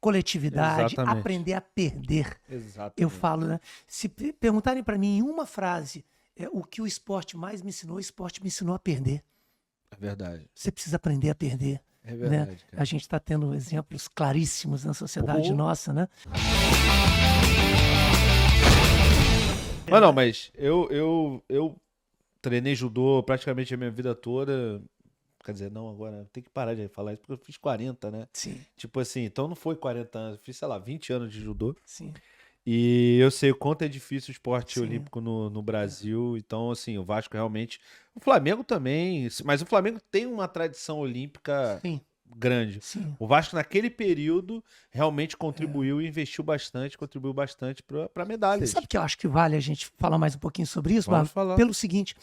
coletividade, Exatamente. aprender a perder. Eu Exatamente. falo, né? Se perguntarem para mim em uma frase o que o esporte mais me ensinou, o esporte me ensinou a perder. É verdade. Você precisa aprender a perder. É Né? verdade, A cara. gente está tendo exemplos claríssimos na sociedade Oh. nossa, né? Mas não, mas eu treinei judô praticamente a minha vida toda. Quer dizer, não, agora tem que parar de falar isso, porque eu fiz 40, né? Sim, Tipo assim, então não foi 40 anos, eu fiz, sei lá, 20 anos de judô. sim, E eu sei o quanto é difícil o esporte sim. olímpico no Brasil. Então, assim, o Vasco realmente. O Flamengo também. Mas o Flamengo tem uma tradição olímpica Sim, grande. sim. O Vasco, naquele período, realmente contribuiu e investiu bastante, contribuiu bastante para Você medalhas. sabe que eu acho que vale a gente falar mais um pouquinho sobre isso, Vamos Bárbara? falar. Pelo seguinte,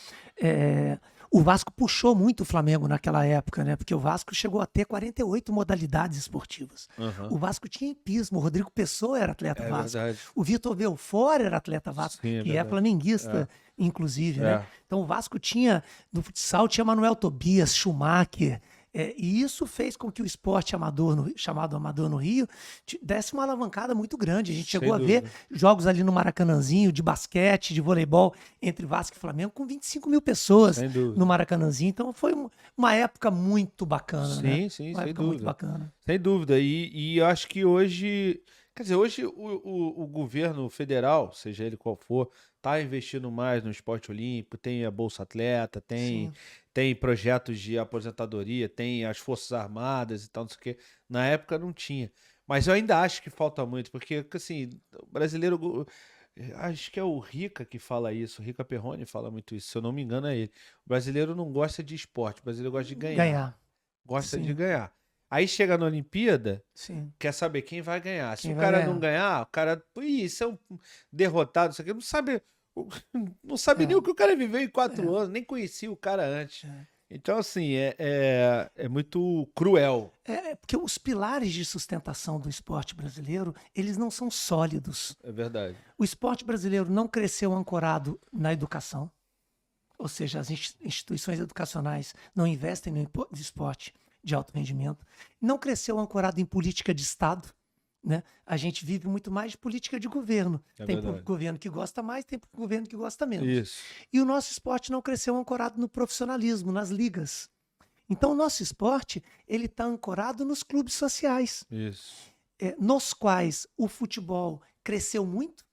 o Vasco puxou muito o Flamengo naquela época, né? Porque o Vasco chegou a ter 48 modalidades esportivas. Aham. O Vasco tinha hipismo, o Rodrigo Pessoa era atleta É Vasco, verdade. o Vitor Belfort era atleta Vasco, Sim, é que é verdade. flamenguista, inclusive, né? É. Então o Vasco tinha, no futsal, tinha Manuel Tobias, Schumacher, e isso fez com que o esporte amador chamado amador no Rio desse uma alavancada muito grande. A gente Sem chegou a ver dúvida. jogos ali no Maracanãzinho de basquete, de voleibol entre Vasco e Flamengo com 25 mil pessoas Sem dúvida. no Maracanãzinho. Então foi uma época muito bacana, né? Sim, sim, Uma sem época muito dúvida. bacana. Sem dúvida. E eu acho que hoje. Quer dizer, hoje o governo federal, seja ele qual for, está investindo mais no esporte olímpico, tem a Bolsa Atleta, tem, Sim. tem projetos de aposentadoria, tem as Forças Armadas e tal, não sei o quê. Na época não tinha. Mas eu ainda acho que falta muito, porque assim, o brasileiro. Acho que é o Rica que fala isso, o Rica Perrone fala muito isso, se eu não me engano é ele. O brasileiro não gosta de esporte, o brasileiro gosta de ganhar. Ganhar. Gosta de Sim, ganhar. Aí chega na Olimpíada, sim. quer saber quem vai ganhar. Se Quem o vai cara não ganhar? ganhar, o cara, isso é um derrotado, isso aqui, não sabe, não sabe nem É, o que o cara viveu em 4 é, anos, nem conhecia o cara antes. é. Então, assim, é muito cruel. Porque os pilares de sustentação do esporte brasileiro, eles não são sólidos. É verdade. O esporte brasileiro não cresceu ancorado na educação, ou seja, as instituições educacionais não investem no esporte de alto rendimento, não cresceu ancorado em política de Estado. Né? A gente vive muito mais de política de governo. É Tem verdade. governo que gosta mais, tem governo que gosta menos. Isso. E o nosso esporte não cresceu ancorado no profissionalismo, nas ligas. Então, o nosso esporte ele está ancorado nos clubes sociais, Isso. nos quais o futebol cresceu muito,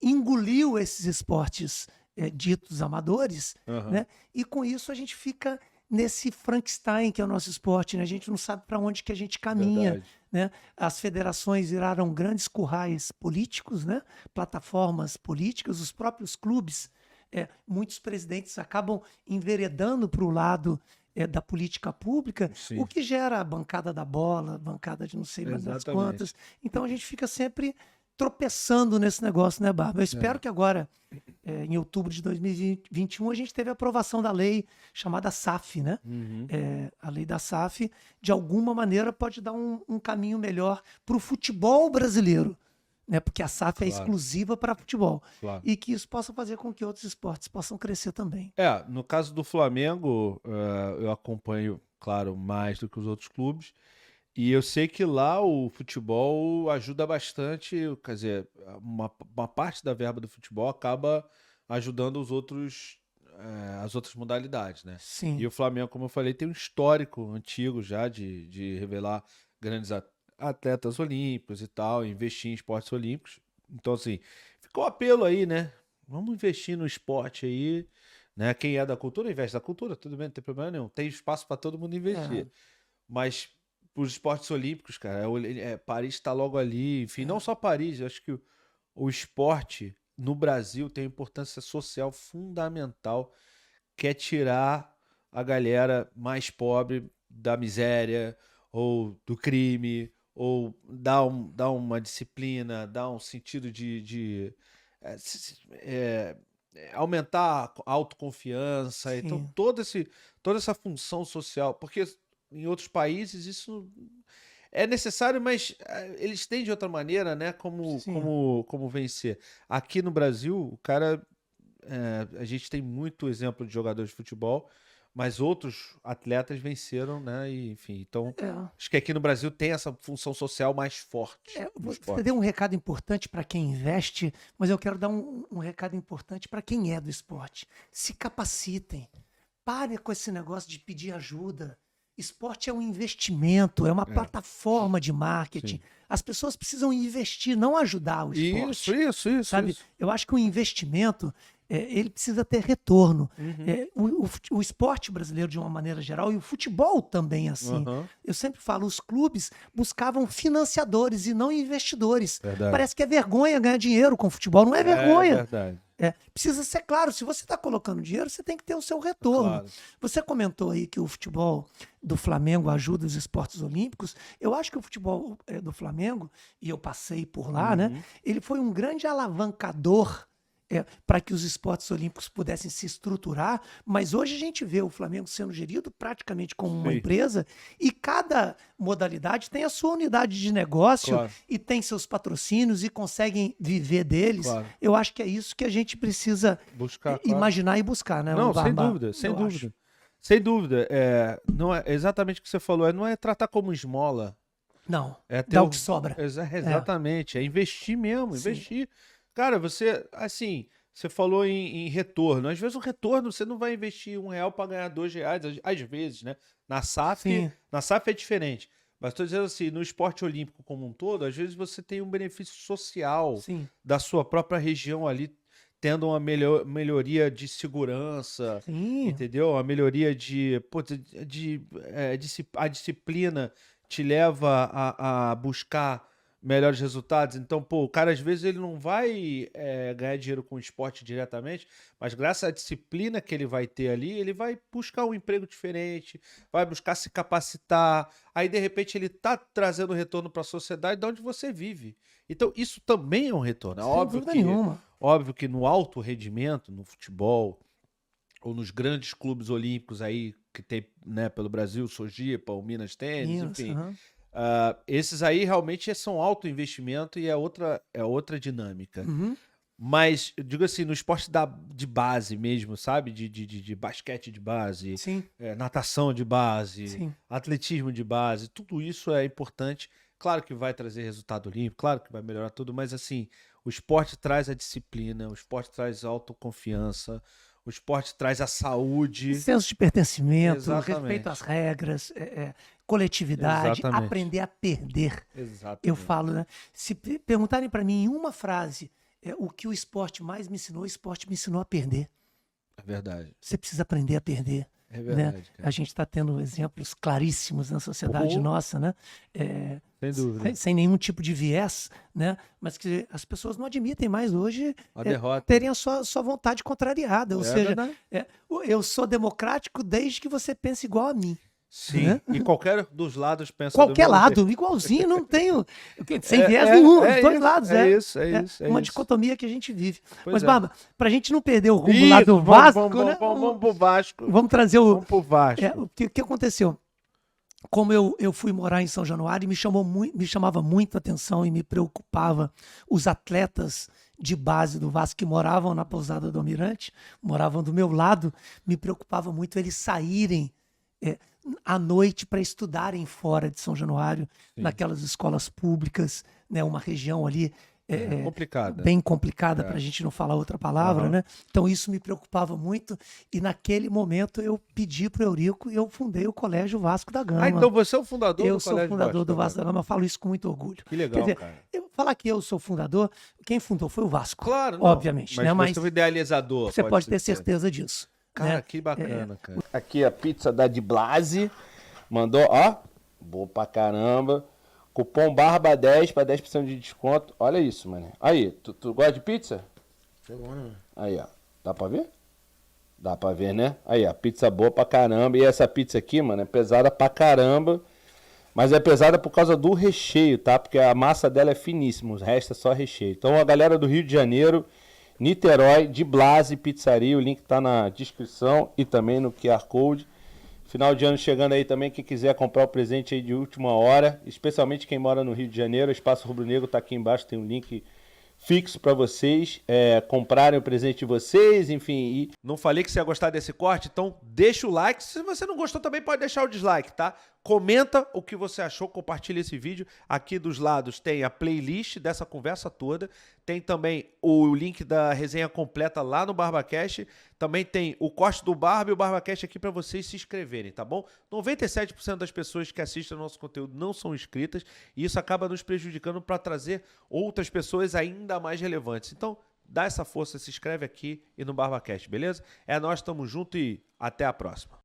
engoliu esses esportes ditos amadores, Aham. né? E com isso a gente fica nesse Frankenstein que é o nosso esporte, né? A gente não sabe para onde que a gente caminha, Verdade. né? As federações viraram grandes currais políticos, né? Plataformas políticas, os próprios clubes, muitos presidentes acabam enveredando para o lado da política pública, Sim. o que gera a bancada da bola, bancada de não sei mais das Exatamente. quantas. Então a gente fica sempre tropeçando nesse negócio, né, Bárbara? Eu espero que agora, em outubro de 2021, a gente teve a aprovação da lei chamada SAF, né? Uhum. A lei da SAF, de alguma maneira, pode dar um caminho melhor para o futebol brasileiro, né? Porque a SAF é Claro. exclusiva para futebol. Claro. E que isso possa fazer com que outros esportes possam crescer também. No caso do Flamengo, eu acompanho, claro, mais do que os outros clubes. E eu sei que lá o futebol ajuda bastante, quer dizer, uma parte da verba do futebol acaba ajudando as outras modalidades, né? Sim. E o Flamengo, como eu falei, tem um histórico antigo já de revelar grandes atletas olímpicos e tal, investir em esportes olímpicos. Então, assim, ficou o apelo aí, né? Vamos investir no esporte aí, né? Quem é da cultura, investe na cultura, tudo bem, não tem problema nenhum. Tem espaço para todo mundo investir. Mas os esportes olímpicos, cara, Paris está logo ali, enfim, não só Paris, eu acho que o esporte no Brasil tem uma importância social fundamental, que é tirar a galera mais pobre da miséria ou do crime, ou dar uma disciplina, dar um sentido aumentar a autoconfiança. Sim. Então, toda essa função social, porque em outros países isso é necessário, mas eles têm de outra maneira, né? Sim. Como vencer. Aqui no Brasil, o cara. A gente tem muito exemplo de jogadores de futebol, mas outros atletas venceram, né? E, enfim, então É. acho que aqui no Brasil tem essa função social mais forte. no Você esporte. deu um recado importante para quem investe, mas eu quero dar um recado importante para quem é do esporte. Se capacitem. Pare com esse negócio de pedir ajuda. Esporte é um investimento, é uma plataforma de marketing. Sim. As pessoas precisam investir, não ajudar o esporte. Isso. Sabe? Isso. Eu acho que o investimento ele precisa ter retorno. Uhum. O esporte brasileiro, de uma maneira geral, e o futebol também, assim. Uhum. Eu sempre falo, os clubes buscavam financiadores e não investidores. Verdade. Parece que é vergonha ganhar dinheiro com futebol. Não é vergonha. É verdade. Precisa ser claro, se você está colocando dinheiro, você tem que ter o seu retorno. Claro. Você comentou aí que o futebol do Flamengo ajuda os esportes olímpicos. Eu acho que o futebol do Flamengo, e eu passei por lá, né? Ele foi um grande alavancador para que os esportes olímpicos pudessem se estruturar, mas hoje a gente vê o Flamengo sendo gerido praticamente como uma Sim. empresa e cada modalidade tem a sua unidade de negócio Claro. e tem seus patrocínios e conseguem viver deles. Claro. Eu acho que é isso que a gente precisa Buscar, claro. imaginar e buscar, né? Não, o sem Barba? dúvida, sem Eu dúvida. acho. Sem dúvida. Não é exatamente o que você falou, não é tratar como esmola. Não, É ter dá o que sobra. Exatamente, é investir mesmo, Sim. investir. Cara, você, assim, você falou em retorno. Às vezes o retorno, você não vai investir R$1 para ganhar R$2, às vezes, né? Na Sim. SAF é diferente. Mas estou dizendo assim, no esporte olímpico como um todo, às vezes você tem um benefício social Sim. da sua própria região ali, tendo uma melhoria de segurança, Sim. entendeu? A melhoria a disciplina te leva a buscar melhores resultados. Então, o cara às vezes ele não vai ganhar dinheiro com o esporte diretamente, mas graças à disciplina que ele vai ter ali, ele vai buscar um emprego diferente, vai buscar se capacitar. Aí, de repente, ele tá trazendo retorno para a sociedade de onde você vive. Então, isso também é um retorno. É Sem dúvida que nenhuma. Óbvio que no alto rendimento, no futebol, ou nos grandes clubes olímpicos aí que tem, né, pelo Brasil, Sojipa, o Minas Tênis, Isso, enfim. aham. Esses aí realmente são alto investimento e é outra dinâmica. Uhum. Mas, eu digo assim, no esporte de base mesmo, sabe? De basquete de base, Sim, natação de base, sim. atletismo de base, tudo isso é importante. Claro que vai trazer resultado olímpico, claro que vai melhorar tudo, mas assim, o esporte traz a disciplina, o esporte traz a autoconfiança, o esporte traz a saúde. Senso de pertencimento, Exatamente. respeito às regras, coletividade, Exatamente. aprender a perder. Exatamente. Eu falo, né? Se perguntarem para mim em uma frase o que o esporte mais me ensinou, o esporte me ensinou a perder. É verdade. Você precisa aprender a perder. É verdade, Né? cara. A gente está tendo exemplos claríssimos na sociedade nossa, né? Sem dúvida. Sem nenhum tipo de viés, né? Mas que as pessoas não admitem mais hoje A derrota. terem a sua vontade contrariada. Ou seja, verdade. eu sou democrático desde que você pense igual a mim. Sim, né? e qualquer dos lados pensa Qualquer do mesmo jeito. lado, igualzinho, não tenho. Sem viés nenhum, dos dois lados. É isso. Uma dicotomia que a gente vive. Pois Mas, é. Barba, pra gente não perder o rumo lá do Vasco, né? Vamos pro Vasco. Vamos trazer Vamos pro Vasco. o que aconteceu? Como eu fui morar em São Januário, me chamava muito a atenção e me preocupava os atletas de base do Vasco que moravam na pousada do Almirante, moravam do meu lado, me preocupava muito eles saírem à noite para estudarem fora de São Januário, naquelas escolas públicas, né, uma região ali complicada. bem complicada, para a gente não falar outra palavra, né? Então isso me preocupava muito e naquele momento eu pedi para o Eurico e eu fundei o Colégio Vasco da Gama. Então você é o fundador Eu do sou Colégio fundador do Vasco da da Gama, eu falo isso com muito orgulho. Que legal, Quer dizer, cara. falar que eu sou fundador, quem fundou foi o Vasco. Claro, não. Obviamente, mas né? Você Mas é o idealizador. você pode ter certeza disso. Cara, né? que bacana, cara. Aqui a pizza da Di Blasi. Mandou, ó. Boa pra caramba. Cupom BARBA10 pra 10% de desconto. Olha isso, mano. Aí, tu gosta de pizza? Chegou, né? Aí, ó. Dá pra ver? Dá pra ver, né? Aí, ó. Pizza boa pra caramba. E essa pizza aqui, mano, é pesada pra caramba. Mas é pesada por causa do recheio, tá? Porque a massa dela é finíssima. O resto é só recheio. Então, a galera do Rio de Janeiro, Niterói, Di Blasi Pizzaria. O link tá na descrição e também no QR Code. Final de ano chegando aí também, quem quiser comprar o presente aí de última hora, especialmente quem mora no Rio de Janeiro, Espaço Rubro Negro tá aqui embaixo, tem um link fixo para vocês comprarem o presente de vocês, enfim. E Não falei que você ia gostar desse corte? Então deixa o like. Se você não gostou também pode deixar o dislike, tá? Comenta o que você achou, compartilha esse vídeo. Aqui dos lados tem a playlist dessa conversa toda. Tem também o link da resenha completa lá no BarbaCast. Também tem o corte do Barba e o BarbaCast aqui para vocês se inscreverem, tá bom? 97% das pessoas que assistem ao nosso conteúdo não são inscritas e isso acaba nos prejudicando para trazer outras pessoas ainda mais relevantes. Então, dá essa força, se inscreve aqui e no BarbaCast, beleza? É nós, tamo junto e até a próxima.